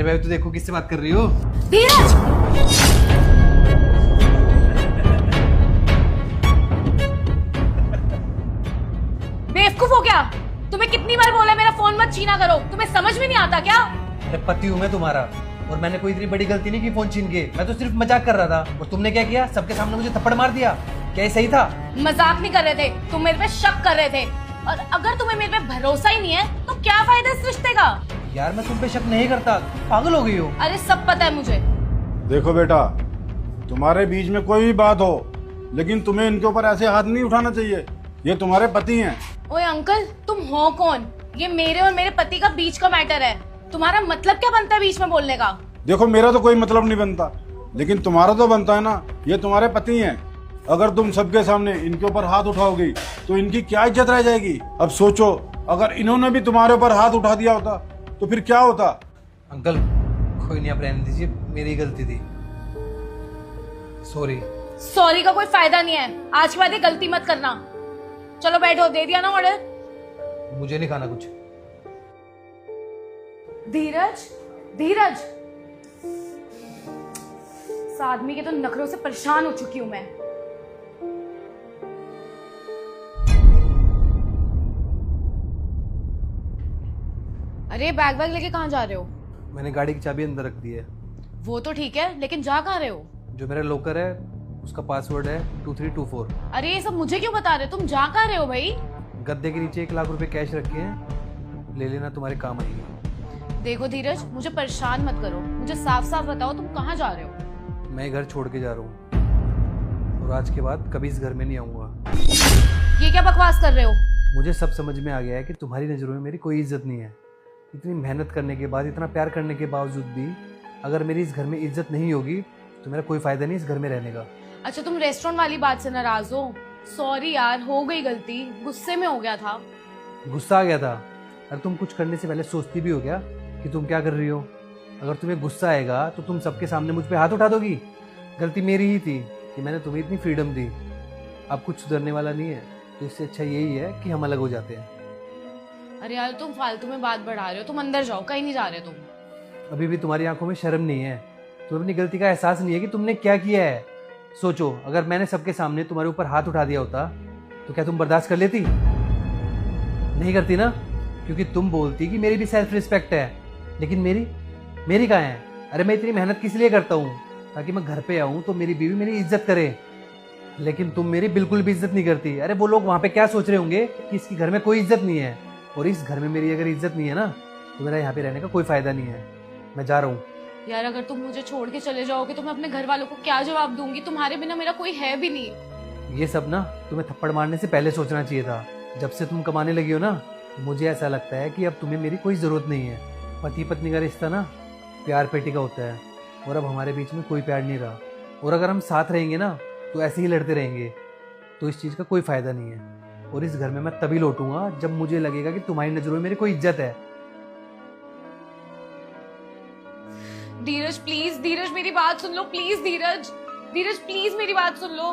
अरे भाई तो देखो किससे बात कर रही हो। धीरज, बेवकूफ हो क्या? तुम्हें कितनी बार बोला मेरा फोन मत छीना करो, तुम्हें समझ में नहीं आता क्या? अरे पति हूँ मैं तुम्हारा, और मैंने कोई इतनी बड़ी गलती नहीं की फोन छीन के। मैं तो सिर्फ मजाक कर रहा था, और तुमने क्या किया? सबके सामने मुझे थप्पड़ मार दिया। क्या ये सही था? मजाक नहीं कर रहे थे, तुम मेरे पे शक कर रहे थे। और अगर तुम्हें मेरे पे भरोसा ही नहीं है तो क्या फायदा इस रिश्ते का? यार मैं तुम पे शक नहीं करता, पागल हो गई हो। अरे सब पता है मुझे। देखो बेटा, तुम्हारे बीच में कोई भी बात हो, लेकिन तुम्हें इनके ऊपर ऐसे हाथ नहीं उठाना चाहिए। ये तुम्हारे पति हैं। ओए अंकल, तुम हो कौन? ये मेरे और मेरे पति का बीच का मैटर है। तुम्हारा मतलब क्या बनता है बीच में बोलने का? देखो मेरा तो कोई मतलब नहीं बनता, लेकिन तुम्हारा तो बनता है ना। ये तुम्हारे पति हैं। अगर तुम सबके सामने इनके ऊपर हाथ उठाओगी तो इनकी क्या इज्जत रह जाएगी। अब सोचो, अगर इन्होंने भी तुम्हारे ऊपर हाथ उठा दिया होता तो फिर क्या होता। अंकल कोई नहीं, आप रहने दीजिए, मेरी गलती थी, सॉरी। सॉरी का कोई फायदा नहीं है, आज के बाद ये गलती मत करना। चलो बैठो, दे दिया ना ऑर्डर? मुझे नहीं खाना कुछ। धीरज, धीरज, इस आदमी के तो नखरों से परेशान हो चुकी हूं मैं। अरे बैग बैग लेके कहाँ जा रहे हो? मैंने गाड़ी की चाबी अंदर रख दी है। वो तो ठीक है, लेकिन जा कहाँ रहे हो? जो मेरा लॉकर है उसका पासवर्ड है 2324। अरे ये सब मुझे क्यों बता रहे हो? तुम जा कहाँ रहे हो भाई? गद्दे के नीचे 1 लाख रुपए कैश रखे हैं, ले लेना, तुम्हारे काम आएगी। देखो धीरज, मुझे परेशान मत करो, मुझे साफ साफ बताओ तुम कहाँ जा रहे हो? मैं घर छोड़ के जा रहा हूँ, और आज के बाद कभी इस घर में नहीं आऊँगा। ये क्या बकवास कर रहे हो? मुझे सब समझ में आ गया है कि तुम्हारी नज़रों में मेरी कोई इज्जत नहीं है। इतनी मेहनत करने के बाद, इतना प्यार करने के बावजूद भी अगर मेरी इस घर में इज्जत नहीं होगी तो मेरा कोई फायदा नहीं इस घर में रहने का। अच्छा, तुम रेस्टोरेंट वाली बात से नाराज हो? सॉरी यार, हो गई गलती, गुस्से में हो गया था। गुस्सा आ गया था? अरे तुम कुछ करने से पहले सोचती भी हो क्या कि तुम क्या कर रही हो? अगर तुम्हें गुस्सा आएगा तो तुम सबके सामने मुझ पे हाथ उठा दोगी। गलती मेरी ही थी कि मैंने तुम्हें इतनी फ्रीडम दी। अब कुछ सुधरने वाला नहीं है, तो इससे अच्छा यही है कि हम अलग हो जाते हैं। अरे यार, तुम फालतू में बात बढ़ा रहे हो, तुम अंदर जाओ, कहीं नहीं जा रहे तुम। अभी भी तुम्हारी आंखों में शर्म नहीं है? तुम्हें अपनी गलती का एहसास नहीं है कि तुमने क्या किया है? सोचो, अगर मैंने सबके सामने तुम्हारे ऊपर हाथ उठा दिया होता तो क्या तुम बर्दाश्त कर लेती? नहीं करती ना, क्योंकि तुम बोलती कि मेरी भी सेल्फ रिस्पेक्ट है, लेकिन मेरी कहाँ है? अरे मैं इतनी मेहनत किस लिए करता हूँ? ताकि मैं घर पे आऊँ तो मेरी बीवी मेरी इज्जत करे, लेकिन तुम मेरी बिल्कुल भी इज्जत नहीं करती। अरे वो लोग वहाँ पे क्या सोच रहे होंगे कि इसकी घर में कोई इज्जत नहीं है, और इस घर में मेरी अगर इज्जत नहीं है ना तो मेरा यहाँ पे रहने का कोई फायदा नहीं है। मैं जा रहा हूँ। यार अगर तुम मुझे छोड़ के चले जाओगे तो मैं अपने घर वालों को क्या जवाब दूंगी? तुम्हारे बिना मेरा कोई है भी नहीं। ये सब ना तुम्हें थप्पड़ मारने से पहले सोचना चाहिए था। जब से तुम कमाने लगी हो ना, मुझे ऐसा लगता है कि अब तुम्हें मेरी कोई ज़रूरत नहीं है। पति पत्नी का रिश्ता ना प्यार पेटी का होता है, और अब हमारे बीच में कोई प्यार नहीं रहा। और अगर हम साथ रहेंगे ना तो ऐसे ही लड़ते रहेंगे, तो इस चीज़ का कोई फ़ायदा नहीं है। और इस घर में मैं तभी लौटूंगा जब मुझे लगेगा कि तुम्हारी नज़रों में मेरी कोई इज्जत है। धीरज प्लीज, धीरज मेरी बात सुन लो प्लीज। धीरज, धीरज प्लीज मेरी बात सुन लो।